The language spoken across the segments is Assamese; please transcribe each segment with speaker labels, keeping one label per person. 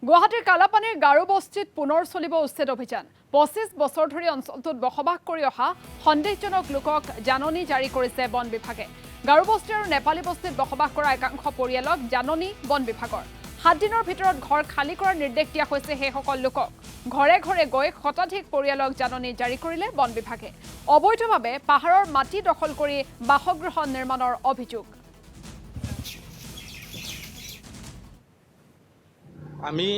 Speaker 1: গুৱাহাটীৰ কালাপানীৰ গাৰো বস্তিত পুনৰ চলিব উচ্ছেদ অভিযান ২৫ বছৰ ধৰি অঞ্চলটোত বসবাস কৰি অহা সন্দেহজনক লোকক জাননী জাৰি কৰিছে বন বিভাগে। গাৰো বস্তি আৰু নেপালী বস্তিত বসবাস কৰা একাংশ পৰিয়ালক জাননী বন বিভাগৰ ৭ দিনৰ ভিতৰত ঘৰ খালী কৰাৰ নিৰ্দেশ দিয়া হৈছে। সেইসকল লোকক ঘৰে ঘৰে গৈ শতাধিক পৰিয়ালক জাননী জাৰি কৰিলে বন বিভাগে। অবৈধভাৱে পাহাৰৰ মাটি দখল কৰি বাসগৃহ নিৰ্মাণৰ অভিযোগ।
Speaker 2: আমি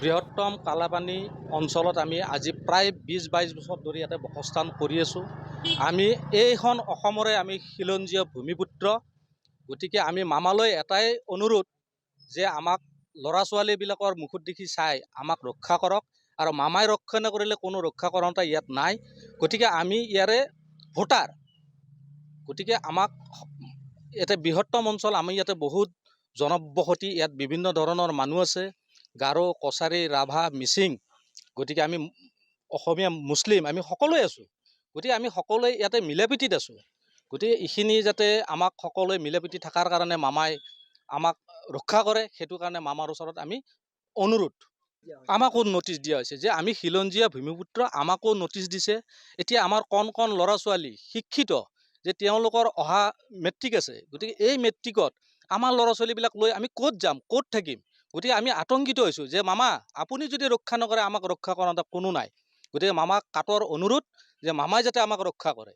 Speaker 2: বৃহত্তম কালাপানী অঞ্চলত আমি আজি প্ৰায় ২০-২২ বছৰ ধৰি ইয়াতে বসস্থান কৰি আছোঁ। আমি এইখন অসমৰে আমি খিলঞ্জীয়া ভূমিপুত্ৰ। গতিকে আমি মামালৈ এটাই অনুৰোধ যে আমাক ল'ৰা ছোৱালীবিলাকৰ মুখত দেখি চাই আমাক ৰক্ষা কৰক, আৰু মামাই ৰক্ষা নকৰিলে কোনো ৰক্ষা কৰোঁতা ইয়াত নাই। গতিকে আমি ইয়াৰে ভোটাৰ। গতিকে আমাক ইয়াতে বৃহত্তম অঞ্চল, আমি ইয়াতে বহুত জনবসতি, ইয়াত বিভিন্ন ধৰণৰ মানুহ আছে, গাৰো, কছাৰী, ৰাভা, মিচিং। গতিকে আমি অসমীয়া, মুছলিম আমি সকলোৱে আছোঁ। গতিকে আমি সকলোৱে ইয়াতে মিলাপ্ৰীতিত আছোঁ। গতিকে এইখিনি যাতে আমাক সকলোৱে মিলাপ্ৰীতি থকাৰ কাৰণে মামাই আমাক ৰক্ষা কৰে, সেইটো কাৰণে মামাৰ ওচৰত আমি অনুৰোধ। আমাকো নটিচ দিয়া হৈছে যে আমি খিলঞ্জীয়া ভূমিপুত্ৰ, আমাকো নটিচ দিছে। এতিয়া আমাৰ কণ কণ ল'ৰা ছোৱালী শিক্ষিত, যে তেওঁলোকৰ অহা মেট্ৰিক আছে। গতিকে এই মেট্ৰিকত আমাৰ ল'ৰা ছোৱালীবিলাক লৈ আমি ক'ত যাম, ক'ত থাকিম? গতিকে আমি আতংকিত হৈছোঁ যে মামা আপুনি যদি ৰক্ষা নকৰে আমাক ৰক্ষা কৰা কোনো নাই। গতিকে মামাক কাটৰ অনুৰোধ যে মামাই যাতে আমাক ৰক্ষা কৰে।